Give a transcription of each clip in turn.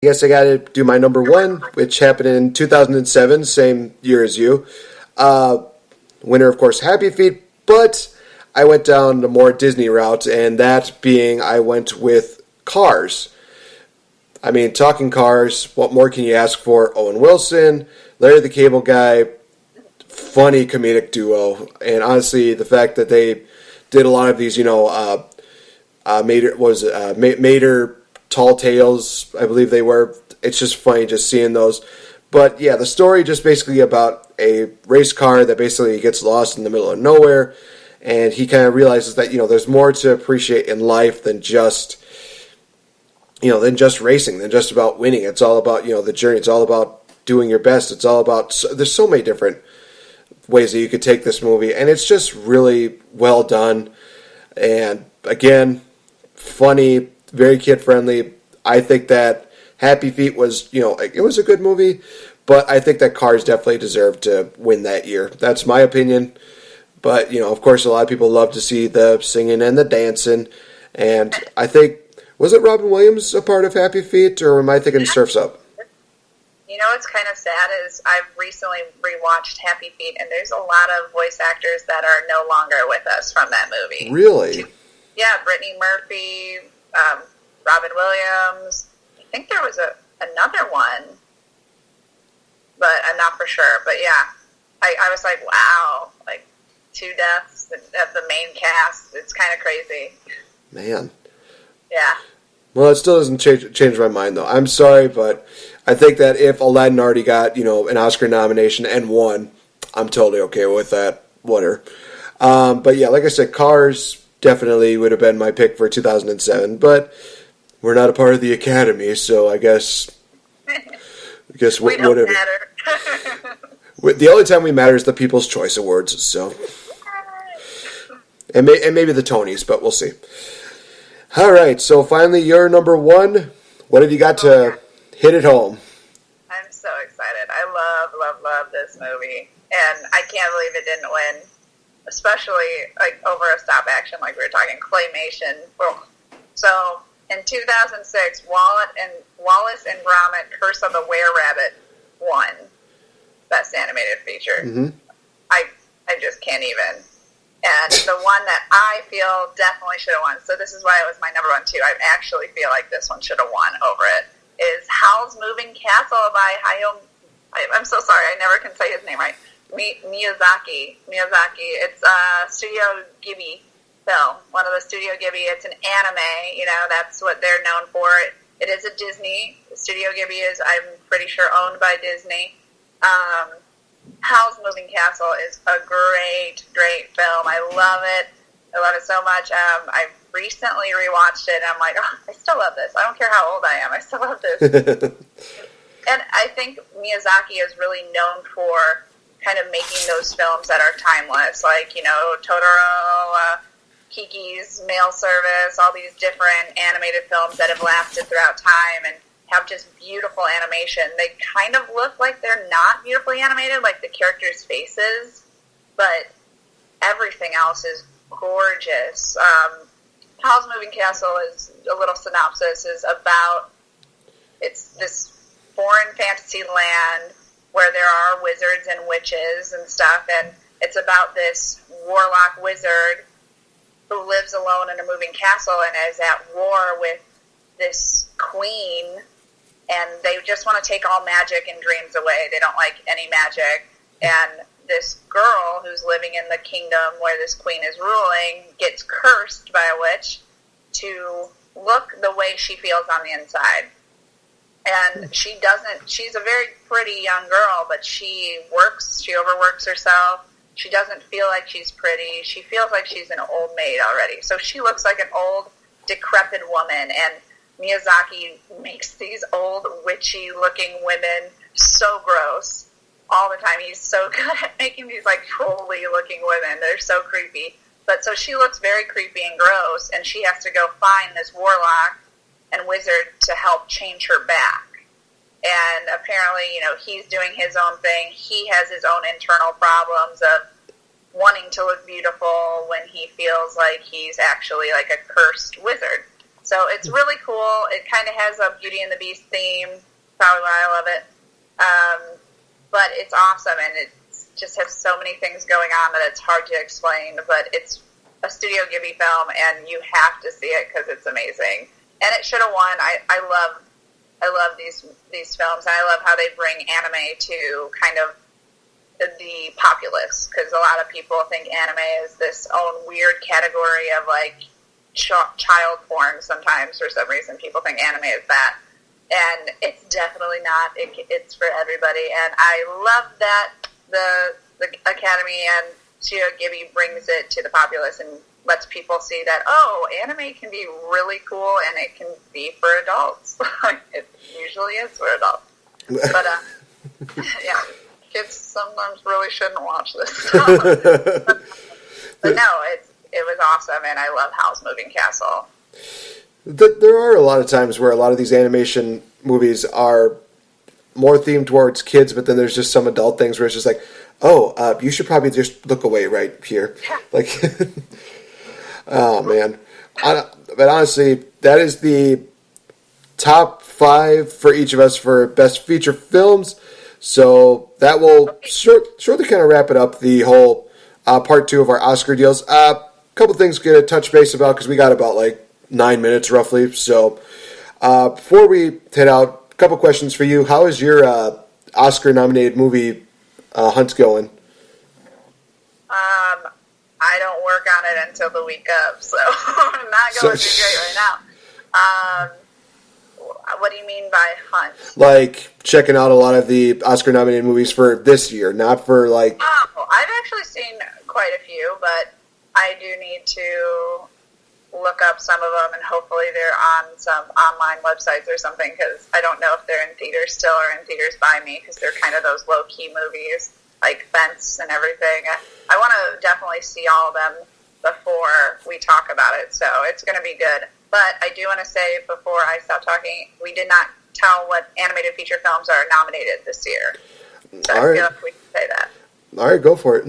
I guess I got to do my number one, which happened in 2007, same year as you. Winner, of course, Happy Feet, but I went down the more Disney route, and that being I went with Cars. I mean, talking Cars, what more can you ask for? Owen Wilson, Larry the Cable Guy, funny comedic duo, and honestly, the fact that they did a lot of these, Mater Tall Tales, I believe they were. It's just funny just seeing those. But yeah, the story just basically about a race car that basically gets lost in the middle of nowhere, and he kind of realizes that there's more to appreciate in life than just racing, than just about winning. It's all about the journey. It's all about doing your best. It's all about there's so many different ways that you could take this movie, and it's just really well done. And again, funny, very kid friendly. I think that Happy Feet was, it was a good movie, but I think that Cars definitely deserved to win that year. That's my opinion. But, of course, a lot of people love to see the singing and the dancing. And I think, was it Robin Williams a part of Happy Feet, or am I thinking Surf's Up? What's kind of sad is I've recently rewatched Happy Feet, and there's a lot of voice actors that are no longer with us from that movie. Really? Yeah, Brittany Murphy, Robin Williams. I think there was another one, but I'm not for sure. But yeah, I was like, wow, like 2 deaths of the main cast. It's kind of crazy. Man. Yeah. Well, it still doesn't change my mind, though. I'm sorry, but I think that if Aladdin already got, an Oscar nomination and won, I'm totally okay with that. Whatever. But yeah, like I said, Cars definitely would have been my pick for 2007, but we're not a part of the Academy, so I guess we don't matter. The only time we matter is the People's Choice Awards, so and maybe the Tonys, but we'll see. All right, so finally, your number one. What have you got to hit it home? I'm so excited. I love this movie, and I can't believe it didn't win, especially like over a stop action, like we were talking claymation. So in 2006, Wallace and Gromit: Curse of the Were-Rabbit won Best Animated Feature. Mm-hmm. I just can't even. And the one that I feel definitely should have won, so this is why it was my number one too, I actually feel like this one should have won over it, is Howl's Moving Castle by I'm so sorry, I never can say his name right. Miyazaki. It's a Studio Ghibli film. One of the Studio Ghibli. It's an anime, that's what they're known for. It is a Disney. Studio Ghibli is, I'm pretty sure, owned by Disney. Howl's Moving Castle is a great film. I love it so much. I recently rewatched it, and I'm like, I still love this. I don't care how old I am. I still love this. And I think Miyazaki is really known for kind of making those films that are timeless, like, Totoro, Kiki's Mail Service, all these different animated films that have lasted throughout time and have just beautiful animation. They kind of look like they're not beautifully animated, like the characters' faces, but everything else is gorgeous. Howl's Moving Castle is a little synopsis, is about, it's this foreign fantasy land where there are wizards and witches and stuff, and it's about this warlock wizard who lives alone in a moving castle and is at war with this queen, and they just want to take all magic and dreams away. They don't like any magic. And this girl who's living in the kingdom where this queen is ruling gets cursed by a witch to look the way she feels on the inside. And she's a very pretty young girl, but she overworks herself. She doesn't feel like she's pretty. She feels like she's an old maid already. So she looks like an old, decrepit woman, and Miyazaki makes these old, witchy-looking women so gross all the time. He's so good at making these, like, trolly-looking women. They're so creepy. But so she looks very creepy and gross, and she has to go find this warlock and wizard to help change her back. And apparently, he's doing his own thing. He has his own internal problems of wanting to look beautiful when he feels like he's actually like a cursed wizard. So it's really cool. It kind of has a Beauty and the Beast theme, probably why I love it. But it's awesome, and it just has so many things going on that it's hard to explain. But it's a Studio Ghibli film, and you have to see it because it's amazing. And it should have won. I love these films, and I love how they bring anime to kind of the populace, because a lot of people think anime is this own weird category of like child porn. Sometimes for some reason people think anime is that, and it's definitely not. It's for everybody, and I love that the Academy and Studio Ghibli brings it to the populace and lets people see that, oh, anime can be really cool and it can be for adults. It usually is for adults, but yeah. Kids sometimes really shouldn't watch this stuff. But no, it was awesome, and I love Howl's Moving Castle. There are a lot of times where a lot of these animation movies are more themed towards kids, but then there's just some adult things where it's just like, oh, you should probably just look away right here. Yeah. Like, oh, man. But honestly, that is the top 5 for each of us for best feature films. So that will shortly kind of wrap it up, the whole part 2 of our Oscar deals. A couple things to touch base about, because we got about like 9 minutes roughly. So before we head out, a couple questions for you. How is your Oscar-nominated movie hunt going? I don't work on it until the week of, so I'm not going too great right now. What do you mean by hunt? Like checking out a lot of the Oscar-nominated movies for this year, not for like... Oh, I've actually seen quite a few, but I do need to look up some of them, and hopefully they're on some online websites or something, because I don't know if they're in theaters still or in theaters by me, because they're kind of those low-key movies, like Fence and everything. I want to definitely see all of them before we talk about it, so it's going to be good. But I do want to say, before I stop talking, we did not tell what animated feature films are nominated this year. So I feel like we can say that. All right, go for it.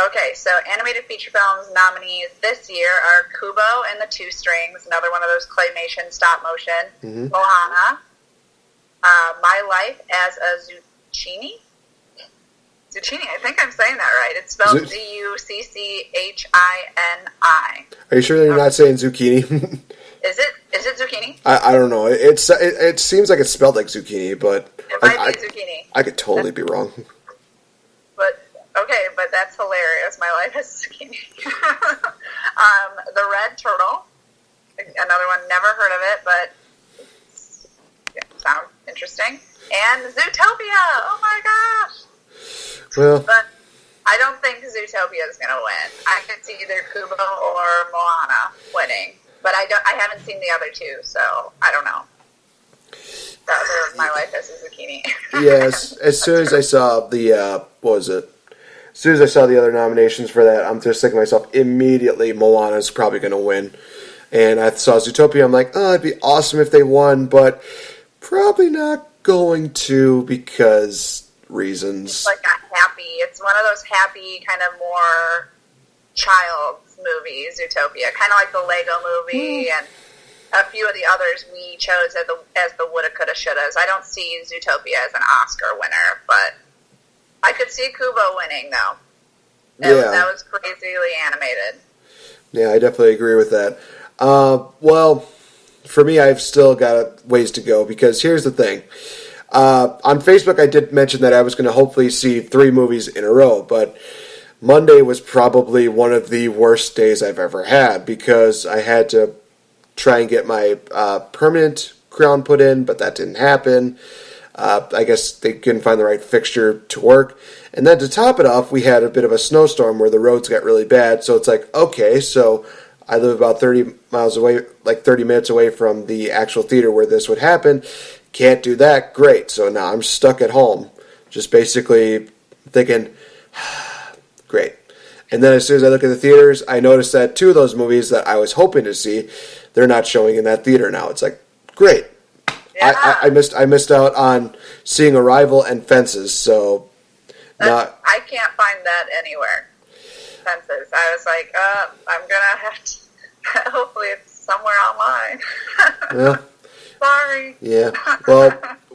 Okay, so animated feature films nominees this year are Kubo and the Two Strings, another one of those claymation stop motion, Moana, My Life as a Zucchini. Zucchini, I think I'm saying that right. It's spelled Zucchini. Are you sure you're not saying zucchini? Is it zucchini? I don't know. It seems like it's spelled like zucchini, but it might be zucchini. I could totally be wrong. But okay, but that's hilarious. My Life as zucchini. The Red Turtle, another one. Never heard of it, but sounds interesting. And Zootopia. Oh my gosh. Well, but I don't think Zootopia is going to win. I could see either Kubo or Moana winning, but I haven't seen the other two, so I don't know. The other My Life as a Zucchini. Yes, as soon as I saw the As soon as I saw the other nominations for that, I'm just thinking to myself, immediately Moana's probably going to win. And I saw Zootopia, I'm like, oh, it'd be awesome if they won, but probably not going to, because reasons. It's like it's one of those happy, kind of more child's movies, Zootopia, kind of like the Lego Movie and a few of the others we chose as the Woulda, Coulda, Shouldas. I don't see Zootopia as an Oscar winner, but I could see Kubo winning, though. That was crazily animated. Yeah, I definitely agree with that. Well, for me, I've still got ways to go, because here's the thing. On Facebook, I did mention that I was going to hopefully see 3 movies in a row, but Monday was probably one of the worst days I've ever had, because I had to try and get my permanent crown put in, but that didn't happen. I guess they couldn't find the right fixture to work. And then to top it off, we had a bit of a snowstorm where the roads got really bad, so it's like, okay, so I live about 30 miles away, like 30 minutes away from the actual theater where this would happen. Can't do that. Great. So now I'm stuck at home, just basically thinking, great. And then as soon as I look at the theaters, I notice that 2 of those movies that I was hoping to see, they're not showing in that theater now. It's like, great. Yeah. I missed out on seeing Arrival and Fences. So I can't find that anywhere. Fences. I was like, I'm gonna have to. Hopefully it's somewhere online. Yeah. Sorry. Yeah.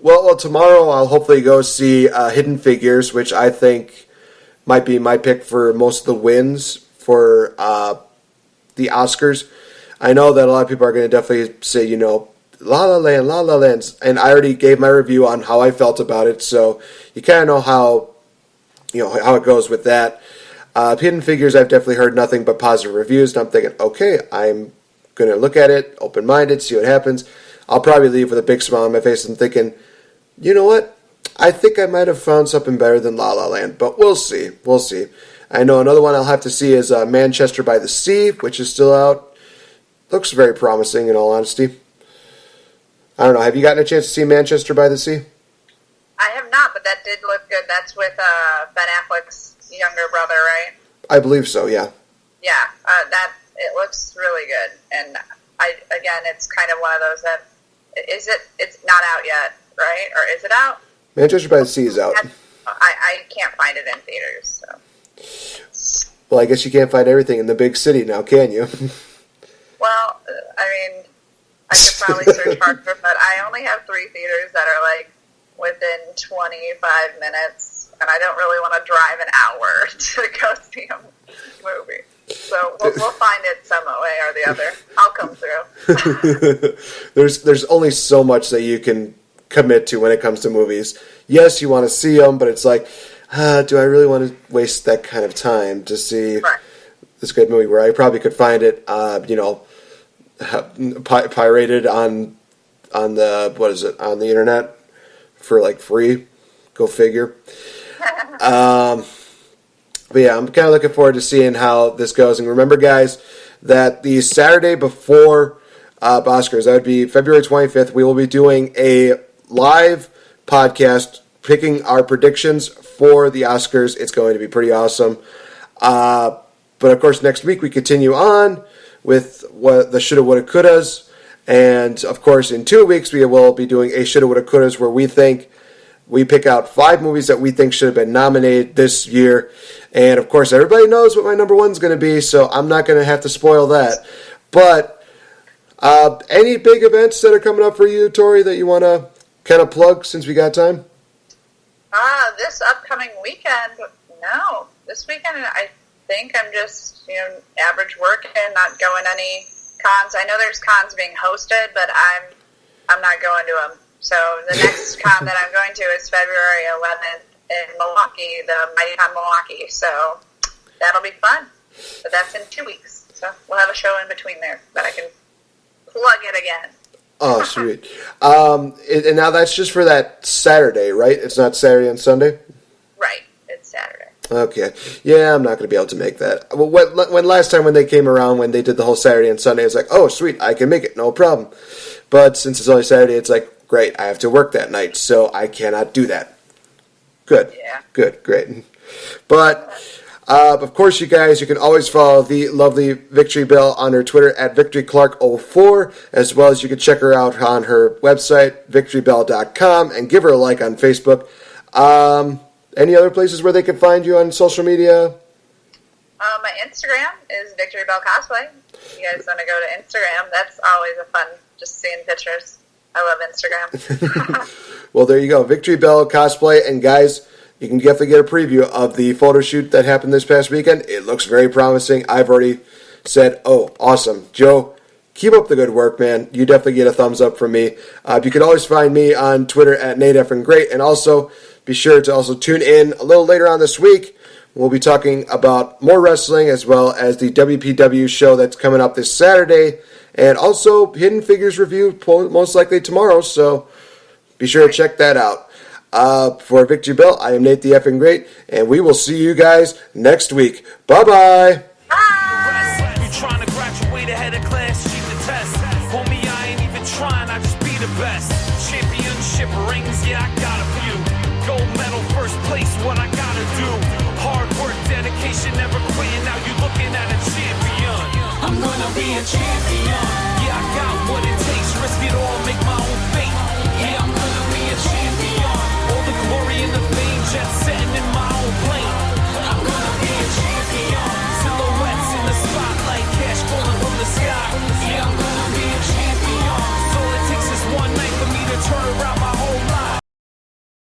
Well, tomorrow I'll hopefully go see Hidden Figures, which I think might be my pick for most of the wins for the Oscars. I know that a lot of people are going to definitely say, La La Land, and I already gave my review on how I felt about it, so you kind of know how it goes with that. Hidden Figures, I've definitely heard nothing but positive reviews, and I'm thinking, okay, I'm going to look at it, open-minded, see what happens. I'll probably leave with a big smile on my face and thinking, you know what? I think I might have found something better than La La Land, but we'll see. We'll see. I know another one I'll have to see is Manchester by the Sea, which is still out. Looks very promising, in all honesty. I don't know. Have you gotten a chance to see Manchester by the Sea? I have not, but that did look good. That's with Ben Affleck's younger brother, right? I believe so, yeah. Yeah, it looks really good. And it's kind of one of those that, it's not out yet, right? Or is it out? Manchester by the Sea is out. I can't find it in theaters, so. Well, I guess you can't find everything in the big city now, can you? Well, I could probably search harder, but I only have 3 theaters that are, within 25 minutes, and I don't really want to drive an hour to go see a movie. So we'll find it some way or the other. I'll come through. There's only so much that you can commit to when it comes to movies. Yes, you want to see them, but it's like, do I really want to waste that kind of time to see this great movie where I probably could find it, pirated on the internet for free? Go figure. But yeah, I'm kind of looking forward to seeing how this goes. And remember, guys, that the Saturday before Oscars, that would be February 25th, we will be doing a live podcast picking our predictions for the Oscars. It's going to be pretty awesome. But of course, next week we continue on with the Shoulda, Woulda, Couldas. And of course, in 2 weeks we will be doing a Shoulda, Woulda, Couldas where we pick out 5 movies that we think should have been nominated this year. And of course, everybody knows what my number 1 is going to be, so I'm not going to have to spoil that. But any big events that are coming up for you, Tori, that you want to kind of plug since we got time? This upcoming weekend, no. This weekend, I think I'm just, average working, not going any cons. I know there's cons being hosted, but I'm not going to them. So the next con that I'm going to is February 11th in Milwaukee, the Mighty Con Milwaukee. So that'll be fun. But that's in 2 weeks. So we'll have a show in between there that I can plug it again. Oh, sweet. And now that's just for that Saturday, right? It's not Saturday and Sunday? Right. It's Saturday. Okay. Yeah, I'm not going to be able to make that. Well, when last time when they came around, when they did the whole Saturday and Sunday, it's like, oh, sweet, I can make it, no problem. But since it's only Saturday, it's like, great, I have to work that night, so I cannot do that. Good. Yeah. Good, great. But, of course, you guys, you can always follow the lovely VicTori Bell on her Twitter at VicToriClark04, as well as you can check her out on her website, VicToriBell.com, and give her a like on Facebook. Any other places where they can find you on social media? My Instagram is VicTori Bell Cosplay. If you guys want to go to Instagram, that's always a fun, just seeing pictures. I love Instagram. Well, there you go. VicTori Bell Cosplay. And guys, you can definitely get a preview of the photo shoot that happened this past weekend. It looks very promising. I've already said, oh, awesome. Joe, keep up the good work, man. You definitely get a thumbs up from me. You can always find me on Twitter at NateEffingGreat. And also, be sure to also tune in a little later on this week. We'll be talking about more wrestling as well as the WPW show that's coming up this Saturday. And also, Hidden Figures review most likely tomorrow, so be sure to check that out. For VicTori Bell, I am Nate the Effing Great, and we will see you guys next week. Bye-bye. Bye. You trying to graduate ahead of class, cheat the test. Homie, I ain't even trying, I just be the best. Championship rings, yeah, I got